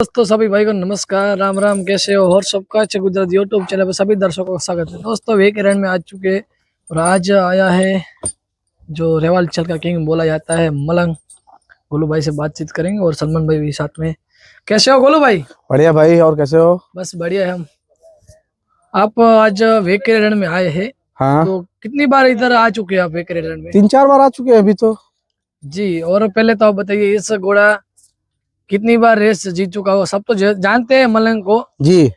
दोस्तों सभी भाई को नमस्कार, राम राम। कैसे हो? और सबका अच्छा गुजरात यूट्यूब चैनल पर सभी दर्शकों का स्वागत है। दोस्तों वेक रन में आ चुके और आज आया है जो रेवालचल का किंग बोला जाता है मलंग। गोलू भाई से बातचीत करेंगे और सलमान भाई भी साथ में। कैसे हो गोलू भाई? बढ़िया भाई। और कैसे हो? बस बढ़िया है हम। आप आज वेक रन में आए हैं हाँ, तो कितनी बार इधर आ चुके हैं आप वेक रन में? 3-4 बार आ चुके हैं अभी तो। जी, और पहले तो आप बताइए इस घोड़ा कितनी बार रेस जीत चुका हो? सब तो जानते हैं मलंग को। जी,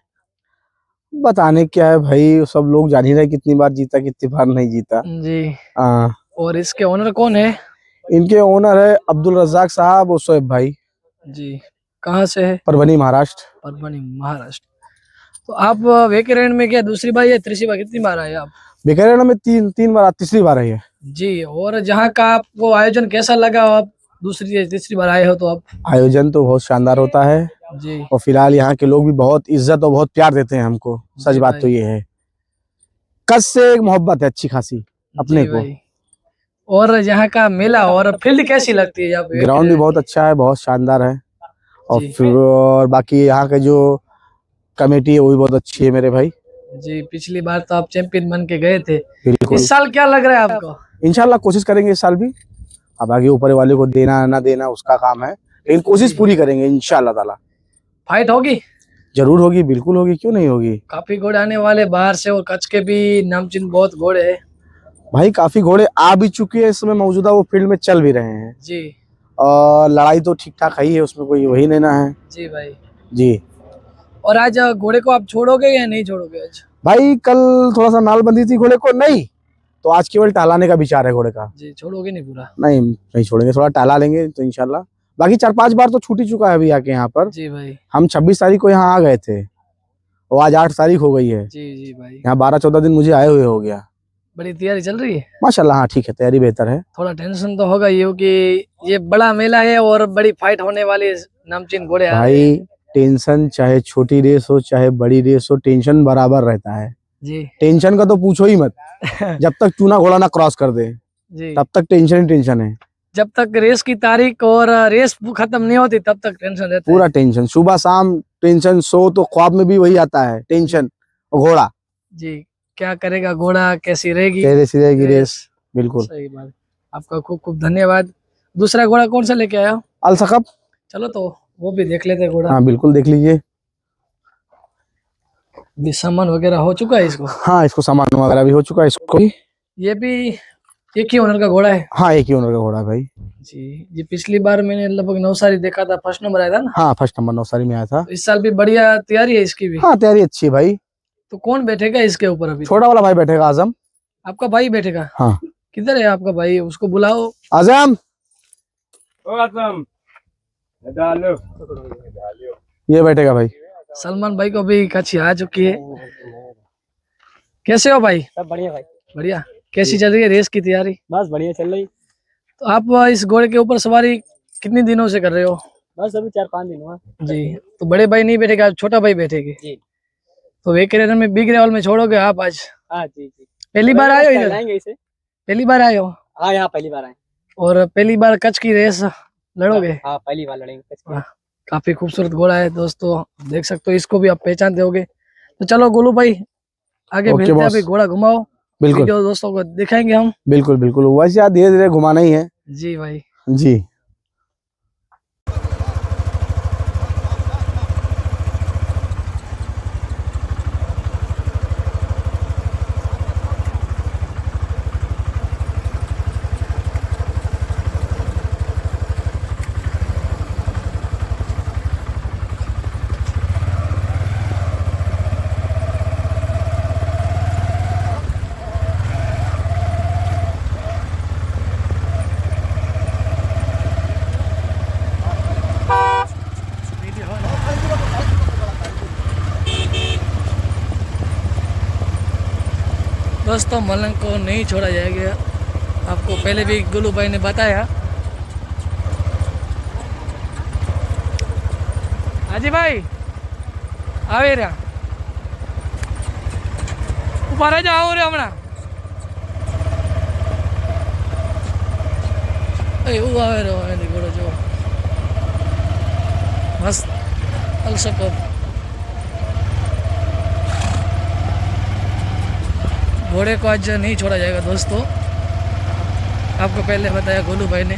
बताने क्या है भाई, सब लोग जान ही रहे कितनी बार जीता कितनी बार नहीं जीता। जी, हाँ, और इसके ओनर कौन है? इनके ओनर है अब्दुल रज्जाक साहब और शोएब भाई, जी, कहाँ से है? परभनी महाराष्ट्र। परभणी महाराष्ट्र। तो आप वेकेरेंट में क्या दूसरी बार या तीसरी बार कितनी बार आए आप? बिकानेर में तीन बार, तीसरी बार है ये। जी, और जहाँ का आपको आयोजन कैसा लगा? आप दूसरी या तीसरी बार आए हो तो आप? आयोजन तो बहुत शानदार होता है जी और फिलहाल यहाँ के लोग भी बहुत इज्जत और बहुत प्यार देते हैं हमको। सच जी बात भाई। तो ये है, कस से एक मोहब्बत है अच्छी खासी अपने जी को। भाई। और यहाँ का मेला और फील्ड कैसी लगती है आप? ग्राउंड भी बहुत अच्छा है, बहुत शानदार है। और जी फिर और बाकी यहाँ के जो कमेटी है वो भी बहुत अच्छी है मेरे भाई। जी, पिछली बार तो आप चैंपियन बन के गए थे। बिल्कुल, इस साल क्या लग रहा है आपको? इंशाल्लाह कोशिश करेंगे इस साल भी। अब आगे ऊपर वाले को देना ना देना उसका काम है, लेकिन कोशिश पूरी करेंगे इंशाल्लाह ताला। फाइट होगी? जरूर होगी, बिल्कुल होगी, क्यों नहीं होगी। काफी घोड़े आने वाले बाहर से और कच्छ के भी नामचीन बहुत घोड़े है। भाई काफी घोड़े आ भी चुके हैं, इस समय मौजूदा वो फील्ड में चल भी रहे हैं। जी और लड़ाई तो ठीक ठाक है ही है, उसमें कोई वही लेना है। जी भाई। जी और आज घोड़े को आप छोड़ोगे या नहीं छोड़ोगे आज? भाई, कल थोड़ा सा नाल बंदी थी घोड़े को, नहीं तो आज केवल टहलाने का विचार है घोड़े का। जी, छोड़ोगे नहीं पूरा? नहीं छोड़ेंगे, थोड़ा टहला लेंगे तो इंशाल्लाह। बाकी 4-5 बार तो छूट ही चुका है अभी आके यहाँ पर। जी भाई। हम 26 तारीख को यहाँ आ गए थे और आज 8 तारीख हो गई है। जी जी भाई। यहाँ 12-14 दिन मुझे आए हुए हो गया। बड़ी तैयारी चल रही है? माशाल्लाह, हाँ ठीक है, तैयारी बेहतर है। थोड़ा टेंशन तो होगा ये कि ये बड़ा मेला है और बड़ी फाइट होने वाली नामचीन घोड़े आ रहे हैं। भाई टेंशन चाहे छोटी रेस हो चाहे बड़ी रेस हो, टेंशन बराबर रहता है। जी टेंशन का तो पूछो ही मत। जब तक चूना घोड़ा ना क्रॉस कर दे जी, तब तक टेंशन ही टेंशन है। जब तक रेस की तारीख और रेस खत्म नहीं होती तब तक टेंशन रहता है। पूरा टेंशन, सुबह शाम टेंशन, सो तो ख्वाब में भी वही आता है टेंशन। और घोड़ा जी, क्या करेगा घोड़ा, कैसी रहेगी कैसे रहेगी रेस। बिल्कुल। सही बात। आपका खूब खूब धन्यवाद। दूसरा घोड़ा कौन सा लेके आया? अल सकब। चलो तो वो भी देख लेते हैं घोड़ा। हाँ बिल्कुल, देख लीजिए। भी सामान वगैरह हो चुका है इसको? हाँ, इसको सामान वगैरह भी हो चुका है इसको भी। ये भी एक ही ओनर का घोड़ा है? हाँ, एक ही ओनर का घोड़ा है भाई। जी, ये पिछली बार मैंने लगभग नवसारी देखा था, फर्स्ट नंबर आया था ना? हाँ, फर्स्ट नंबर नवसारी में आया था। इस साल भी बढ़िया तैयारी है इसकी भी? हाँ, तैयारी अच्छी है भाई। तो कौन बैठेगा इसके ऊपर अभी? छोटा वाला भाई बैठेगा, आजम। आपका भाई बैठेगा? हाँ। किधर है आपका भाई? उसको बुलाओ। आजम, ये बैठेगा भाई। सलमान भाई को भी कच्छी आ चुकी है। कैसे हो भाई? सब बढ़िया भाई। बढ़िया। कैसी चल रही है रेस की तैयारी? बस बढ़िया चल रही। तो आप इस घोड़े के ऊपर सवारी कितने दिनों से कर रहे हो? बस अभी 4-5 दिन हुआ। जी, तो बड़े भाई नहीं बैठेगा, छोटा भाई बैठेगे? जी। तो वेकेरेटर में बिग रेवल में छोड़ोगे आप आज? हाँ जी जी। पहली बार आए हो इधर? लाएंगे इसे। पहली बार आए हो? हाँ, यहाँ पहली बार आए। और पहली बार कच्छ की रेस लड़ोगे? हाँ, पहली बार लड़ेंगे। वाह, काफी खूबसूरत घोड़ा है दोस्तों, देख सकते हो। इसको भी आप पहचानते होगे। तो चलो गोलू भाई आगे भेजते हैं, अभी घोड़ा घुमाओ। बिल्कुल वीडियो दोस्तों को दिखाएंगे हम। बिल्कुल बिल्कुल, वैसे यार धीरे धीरे घुमाना ही है। जी भाई। जी। दोस्तों मलंग को नहीं छोड़ा जाएगा, आपको पहले भी गोलू भाई ने बताया। हाजी भाई आवे रहा ऊपर आ जाओ रे हमणा ए वो आवे रे घोड़ो जो मस्त अलसकब। घोड़े को आज नहीं छोड़ा जाएगा दोस्तों, आपको पहले बताया गोलू भाई ने।